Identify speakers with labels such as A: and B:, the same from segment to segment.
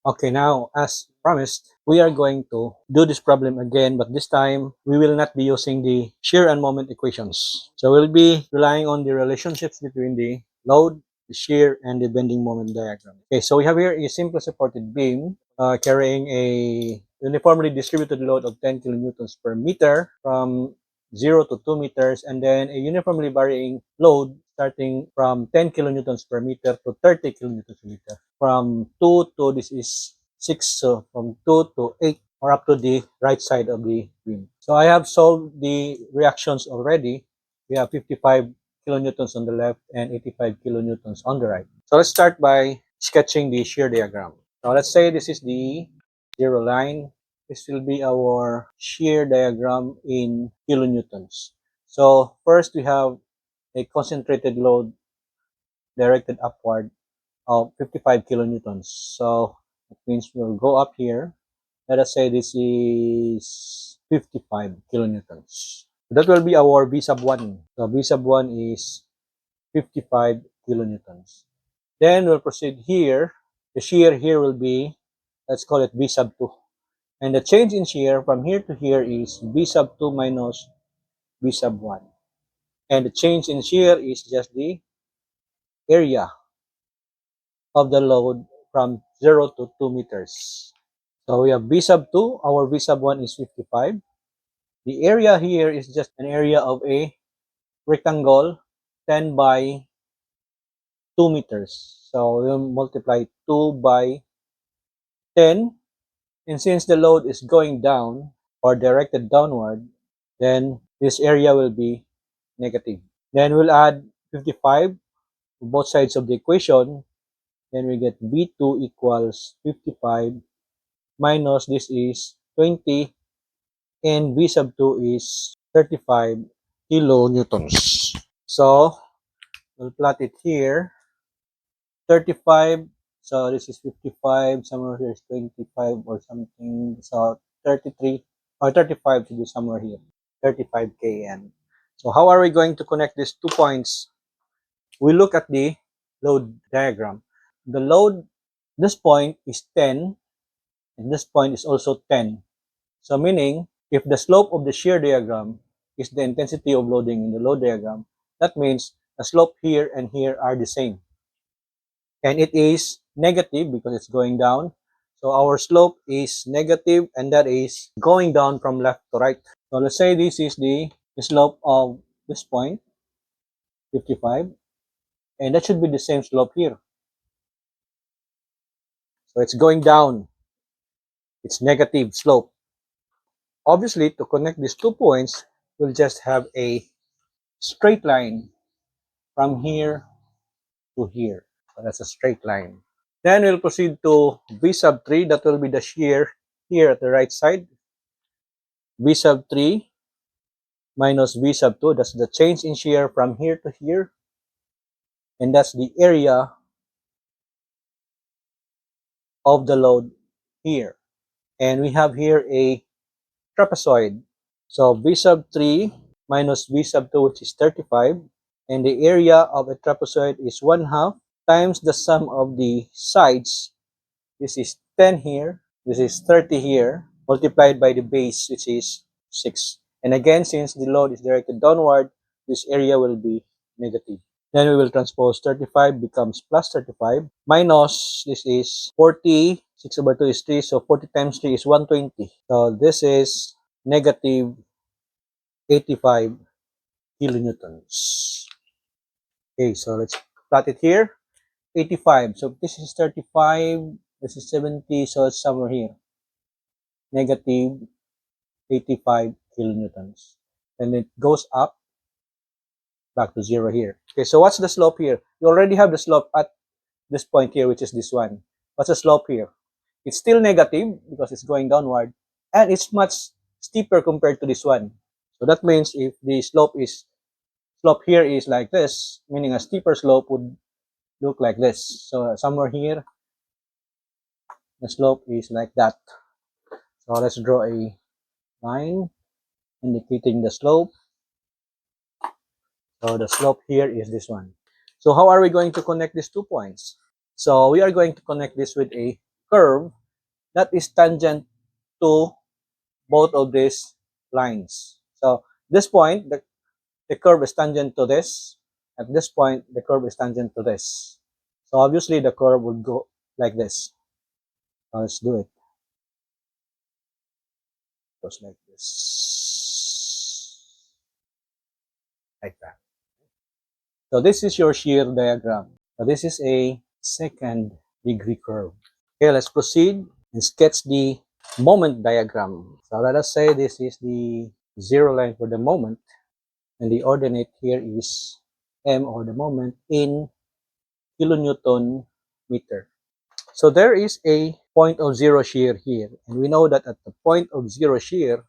A: Okay, now as promised, we are going to do this problem again, but this time we will not be using the shear and moment equations. So we'll be relying on the relationships between the load, the shear, and the bending moment diagram. Okay, so we have here a simple supported beam carrying a uniformly distributed load of 10 kilonewtons per meter from 0 to 2 meters, and then a uniformly varying load starting from 10 kilonewtons per meter to 30 kilonewtons per meter. From 2 to this is 6, so from 2 to 8 or up to the right side of the beam. So I have solved the reactions already. We have 55 kilonewtons on the left and 85 kilonewtons on the right. So let's start by sketching the shear diagram. Now let's say this is the zero line. This will be our shear diagram in kilonewtons. So first we have a concentrated load directed upward of 55 kilonewtons. So it means we'll go up here. Let us say this is 55 kilonewtons. That will be our V sub 1. So V sub 1 is 55 kilonewtons. Then we'll proceed here. The shear here will be, let's call it V sub 2. And the change in shear from here to here is V sub 2 minus V sub 1. And the change in shear is just the area of the load from 0 to 2 meters. So we have V sub 2, our V sub 1 is 55. The area here is just an area of a rectangle 10 by 2 meters. So we'll multiply 2 by 10. And since the load is going down or directed downward, then this area will be negative. Then we'll add 55 to both sides of the equation. Then we get V2 equals 55 minus this is 20 and V sub 2 is 35 kilonewtons. So we'll plot it here. 35, so this is 55, somewhere here is 25 or something. So 33 or 35 to be somewhere here. 35 kN. So how are we going to connect these 2 points? We look at the load diagram. The load, this point is 10 and this point is also 10. So meaning, if the slope of the shear diagram is the intensity of loading in the load diagram, that means the slope here and here are the same. And it is negative because it's going down. So our slope is negative and that is going down from left to right. So let's say this is the slope of this point, 55, and that should be the same slope here. So it's going down. It's negative slope. Obviously, to connect these 2 points, we'll just have a straight line from here to here. So that's a straight line. Then we'll proceed to V sub 3. That will be the shear here at the right side. V sub 3 minus V sub 2. That's the change in shear from here to here. And that's the area of the load here. And we have here a trapezoid. So V sub 3 minus V sub 2, which is 35. And the area of a trapezoid is 1/2 times the sum of the sides. This is 10 here. This is 30 here. Multiplied by the base, which is 6. And again, since the load is directed downward, this area will be negative. Then we will transpose 35 becomes plus 35 minus this is 40. 6 over 2 is 3. So 40 times 3 is 120. So this is negative 85 kilonewtons. Okay, so let's plot it here. 85. So this is 35. This is 70. So it's somewhere here. Negative 85 kilonewtons. And it goes up back to 0 here. Okay, so what's the slope here? You already have the slope at this point here, which is this one. What's the slope here? It's still negative because it's going downward. And it's much steeper compared to this one. So that means if the slope here is like this, meaning a steeper slope would look like this. So somewhere here, the slope is like that. So let's draw a line indicating the slope. So the slope here is this one. So how are we going to connect these 2 points? So we are going to connect this with a curve. that is tangent to both of these lines. So this point, the curve is tangent to this. At this point, the curve is tangent to this. So obviously the curve would go like this. So let's do it. It goes like this. Like that. So this is your shear diagram. So this is a second degree curve. Okay, let's proceed and sketch the moment diagram. So let us say this is the zero line for the moment, and the ordinate here is m, or the moment, in kilonewton meter. So there is a point of zero shear here, and we know that at the point of zero shear,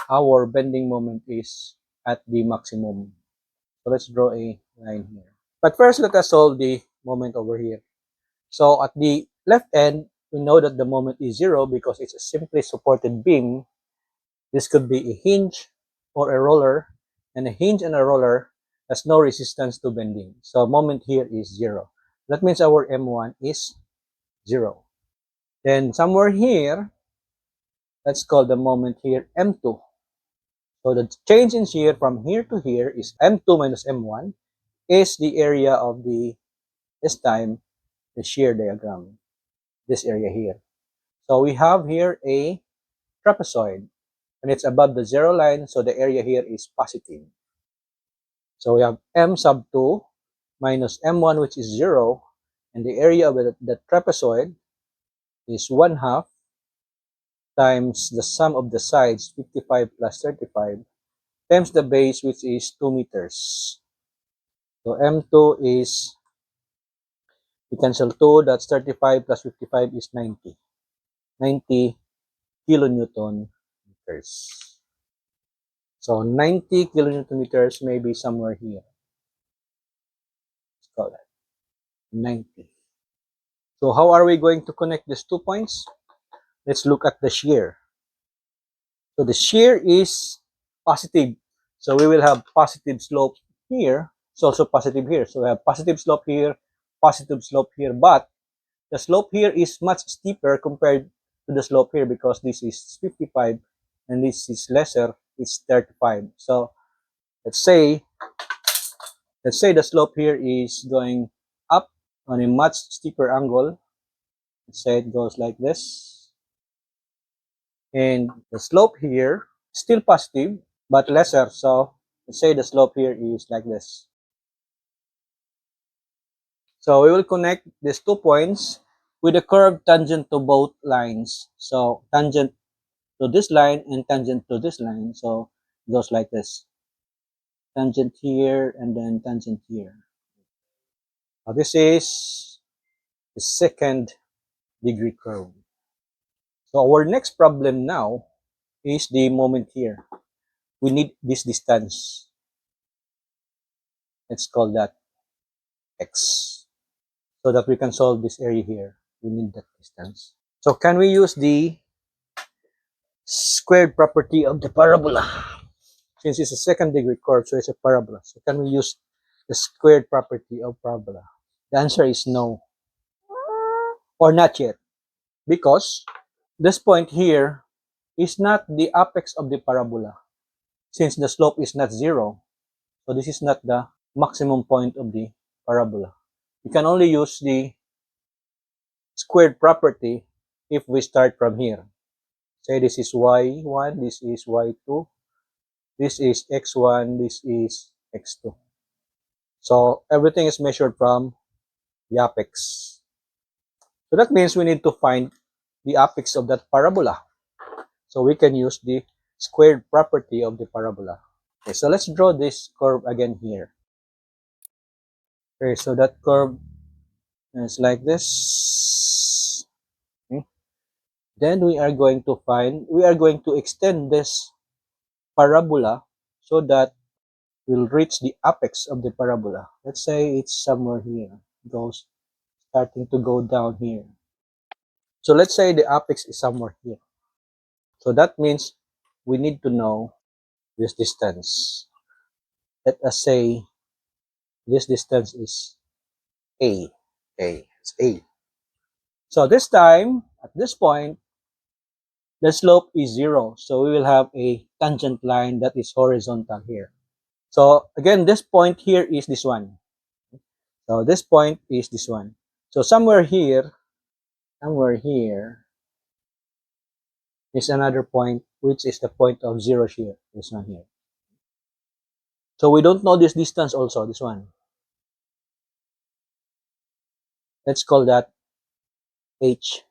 A: our bending moment is at the maximum. So let's draw a line here. But first, let us solve the moment over here. So at the left end, we know that the moment is zero because it's a simply supported beam. This could be a hinge or a roller, and a hinge and a roller has no resistance to bending. So moment here is zero. That means our M1 is zero. Then somewhere here, let's call the moment here M2. So the change in shear from here to here is M2 minus M1 is the area of this time, the shear diagram, this area here. So we have here a trapezoid, and it's above the zero line, so the area here is positive. So we have M sub 2 minus M1, which is 0, and the area of the trapezoid is 1/2 times the sum of the sides, 55 plus 35, times the base, which is 2 meters. So M2 is, we cancel 2, that's 35 plus 55 is 90. 90 kilonewton meters. So 90 kilonewton meters may be somewhere here. Let's call that 90. So how are we going to connect these 2 points? Let's look at the shear. So the shear is positive. So we will have positive slope here. It's also positive here. So we have positive slope here, positive slope here. But the slope here is much steeper compared to the slope here because this is 55 and this is lesser, it's 35. So let's say the slope here is going up on a much steeper angle. Let's say it goes like this. And the slope here still positive but lesser. So let's say the slope here is like this. So we will connect these 2 points with a curve tangent to both lines. So tangent to this line and tangent to this line. So it goes like this. Tangent here and then tangent here. Now this is the second degree curve. So our next problem now is the moment here. We need this distance. Let's call that x, so that we can solve this area here. We need that distance. So can we use the squared property of the parabola? Since it's a second degree curve, so it's a parabola. So can we use the squared property of parabola? The answer is no, or not yet, because this point here is not the apex of the parabola. Since the slope is not zero, so this is not the maximum point of the parabola. You can only use the squared property if we start from here. Say this is y1, this is y2, this is x1, this is x2. So everything is measured from the apex. So that means we need to find the apex of that parabola. So we can use the squared property of the parabola. Okay, so let's draw this curve again here. Okay, so that curve is like this. Okay. Then we are going to extend this parabola so that we'll reach the apex of the parabola. Let's say it's somewhere here. It goes starting to go down here. So let's say the apex is somewhere here. So that means we need to know this distance. Let us say this distance is A. Okay, it's A. So this time, at this point, the slope is 0. So we will have a tangent line that is horizontal here. So again, this point here is this one. So this point is this one. So somewhere here is another point, which is the point of 0 here. This one here. So we don't know this distance also, this one. Let's call that H.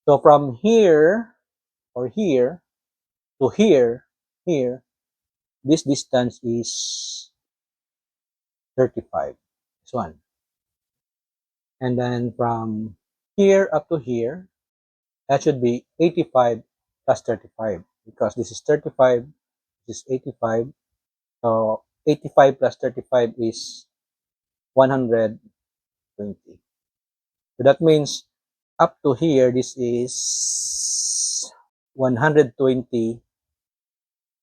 A: So from here or here to here, this distance is 35. This one. And then from here up to here, that should be 85 plus 35 because this is 35, this is 85. So 85 plus 35 is 120. So that means up to here, this is 120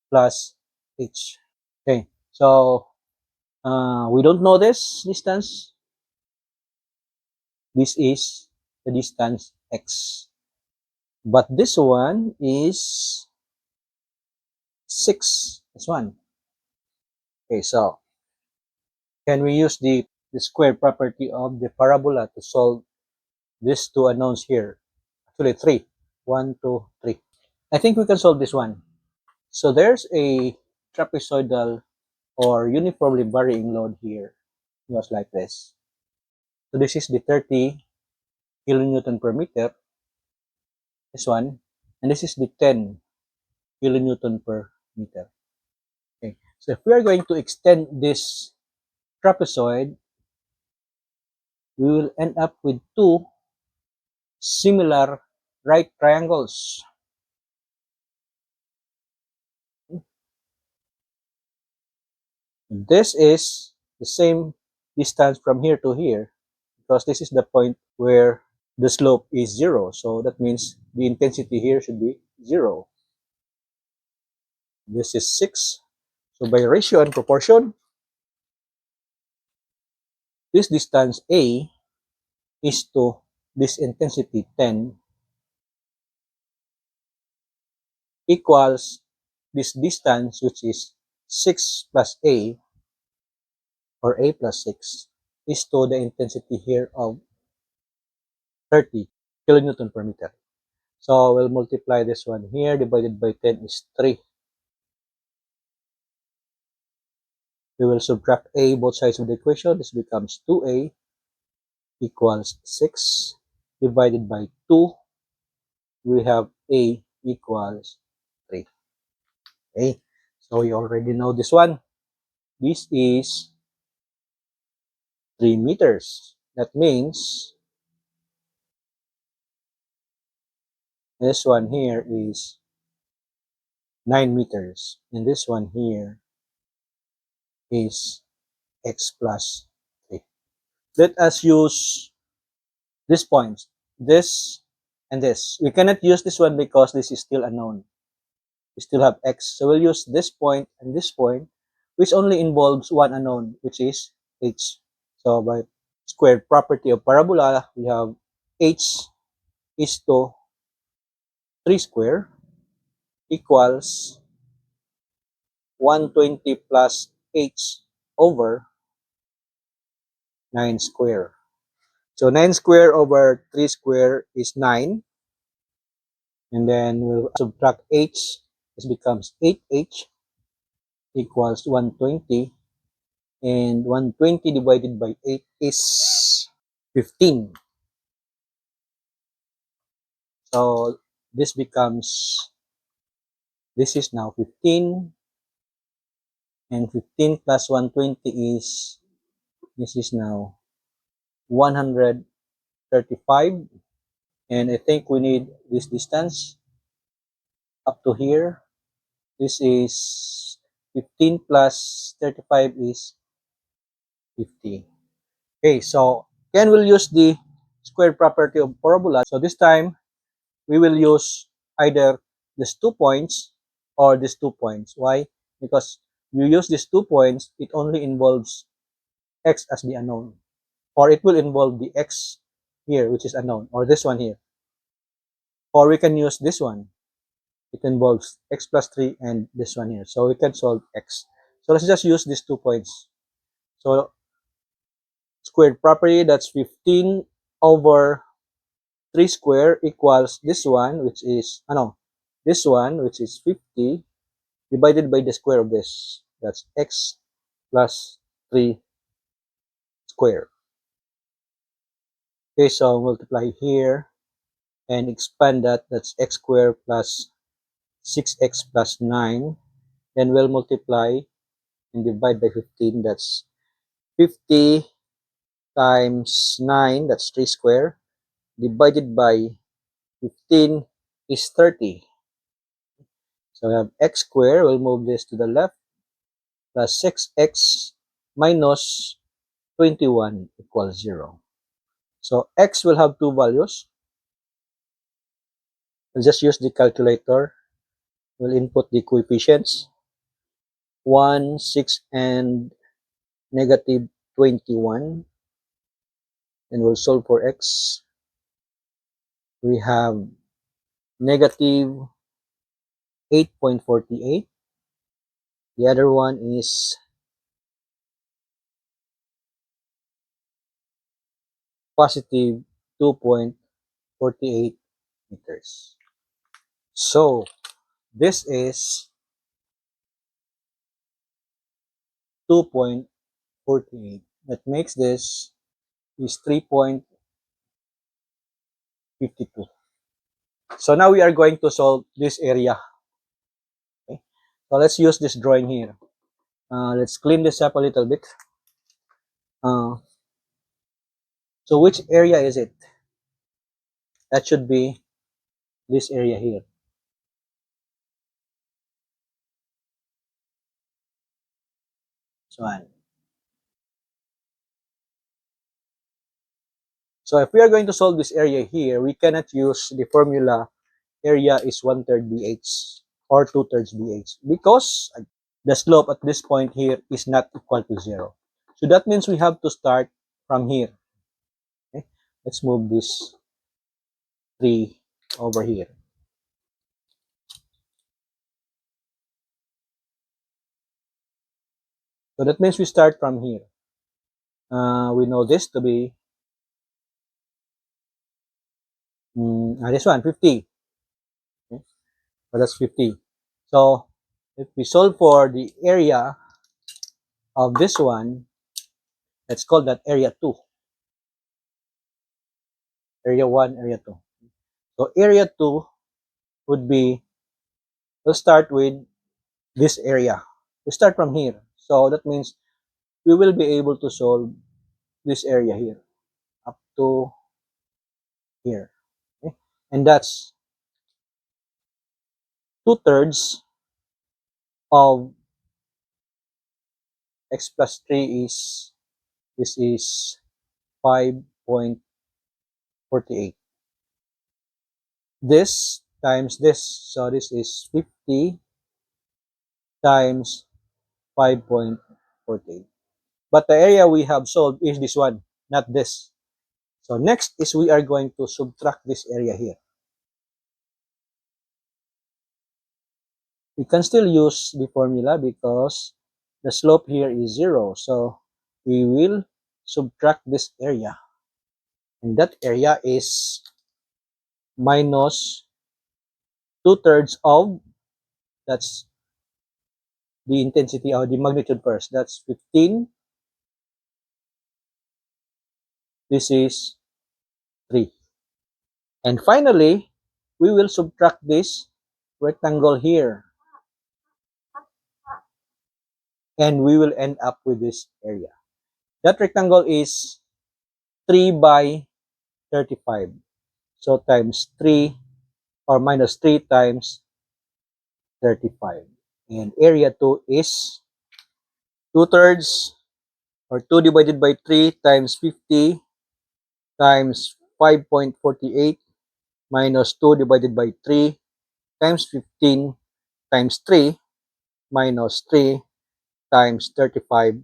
A: plus h. Okay, so we don't know this distance. This is the distance x. But this one is 6. This one. Okay, so can we use the square property of the parabola to solve these two unknowns here? Actually, 3. 1, 2, 3. I think we can solve this one. So there's a trapezoidal or uniformly varying load here. It was like this. So this is the 30 kilonewton per meter. This one. And this is the 10 kilonewton per meter. Okay. So if we are going to extend this trapezoid, we will end up with two similar right triangles. This is the same distance from here to here because this is the point where the slope is 0. So that means the intensity here should be 0. This is 6. So by ratio and proportion, this distance A is to this intensity 10 equals this distance, which is 6 plus A, or A plus 6, is to the intensity here of 30 kilonewton per meter. So we'll multiply this one here, divided by 10 is 3. We will subtract A both sides of the equation. This becomes 2A equals 6 divided by 2. We have A equals 3. Okay, so you already know this one. This is 3 meters. That means this one here is 9 meters. And this one here is x plus 3. Let us use these points, this and this. We cannot use this one because this is still unknown. We still have x. So we'll use this point and this point, which only involves one unknown, which is h. So by square property of parabola, we have h is to 3 square equals 120 plus h over 9 square. So 9 square over 3 square is 9. And then we'll subtract h. This becomes 8h equals 120. And 120 divided by 8 is 15. So this is now 15. And 15 plus 120 is, this is now 135. And I think we need this distance up to here. This is 15 plus 35 is 50. Okay, so again we'll use the square property of parabola. So this time we will use either these 2 points or these 2 points. Why? Because you use these 2 points, it only involves x as the unknown, or it will involve the x here, which is unknown, or this one here. Or we can use this one. It involves x plus 3 and this one here. So we can solve x. So let's just use these 2 points. So squared property, that's 15 over 3 square equals this one, which is, this one, which is 50, divided by the square of this. That's x plus 3 square. Okay, so multiply here and expand that. That's x squared plus 6x plus 9. Then we'll multiply and divide by 15. That's 50 times 9, that's 3 square, divided by 15 is 30. So we have x squared, we'll move this to the left, plus 6x minus 21 equals 0. So x will have two values. We'll just use the calculator. We'll input the coefficients, 1, 6, and negative 21. And we'll solve for x. We have negative 8.48. The other one is positive 2.48 meters. So this is 2.48. That makes this is 3.52. So now we are going to solve this area. Okay. So let's use this drawing here. Let's clean this up a little bit. So which area is it? That should be this area here. So if we are going to solve this area here, we cannot use the formula area is 1/3 BH or 2/3 BH because the slope at this point here is not equal to 0. So that means we have to start from here. Okay? Let's move this 3 over here. So that means we start from here. We know this to be this one, 50. Okay? So that's 50. So if we solve for the area of this one, let's call that area 2. Area 1, area 2. So area 2 would be, we'll start with this area. We start from here. So that means we will be able to solve this area here up to here. Okay? And that's 2/3 of x plus 3 is, this is 5.48. This times this. So this is 50 times 5.48. But the area we have solved is this one, not this. So next is we are going to subtract this area here. We can still use the formula because the slope here is 0. So we will subtract this area. And that area is minus 2/3 of, that's the intensity or the magnitude first. That's 15. This is 3. And finally, we will subtract this rectangle here. And we will end up with this area. That rectangle is 3 by 35. So times 3 or minus 3 times 35. And area 2 is 2/3 or 2 divided by 3 times 50 times 5.48 minus 2 divided by 3 times 15 times 3 minus 3 times 35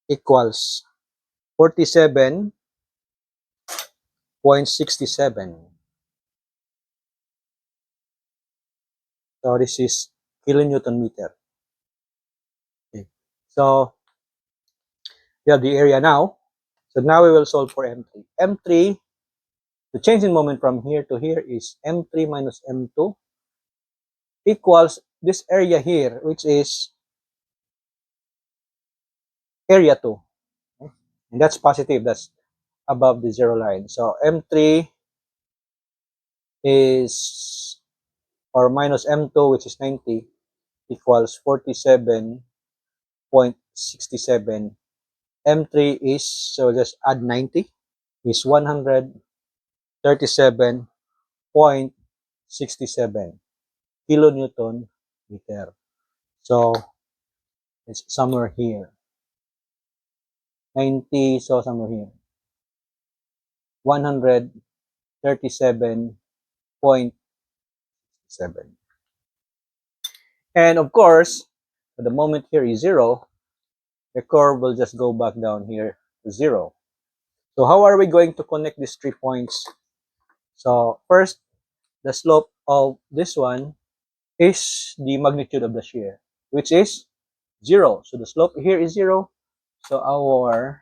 A: equals 47 So this is kilonewton meter. Okay. So we have the area now. So now we will solve for M3. M3, the change in moment from here to here is M3 minus M2 equals this area here, which is area 2. Okay? And that's positive. That's above the zero line. So M3 is, or minus M2, which is 90, equals 47.67. M3 is, so just add 90, is 137.67 kilonewton meter. So it's somewhere here. 90, so somewhere here. 137.7. And of course, the moment here is 0, the curve will just go back down here to 0. So how are we going to connect these 3 points? So first, the slope of this one is the magnitude of the shear, which is 0. So the slope here is 0. So our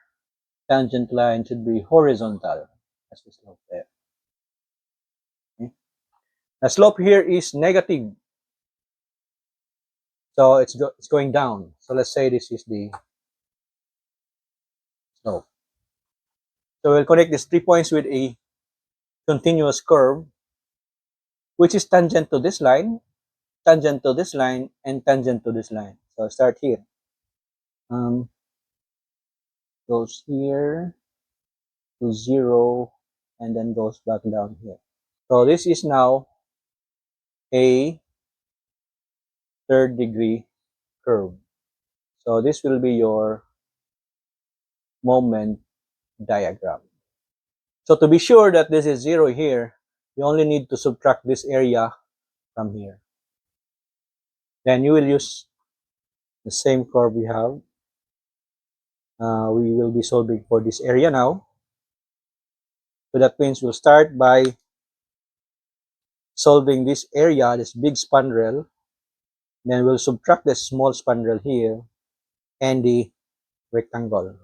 A: tangent line should be horizontal. That's the slope there. Okay. The slope here is negative. So it's going down. So let's say this is the slope. So we'll connect these 3 points with a continuous curve, which is tangent to this line, tangent to this line, and tangent to this line. So start here. Goes here to 0 and then goes back down here. So this is now a third degree curve. So this will be your moment diagram. So to be sure that this is 0 here, you only need to subtract this area from here. Then you will use the same curve we have. We will be solving for this area now. So that means we'll start by solving this area, this big spandrel. Then we'll subtract the small spandrel here and the rectangle.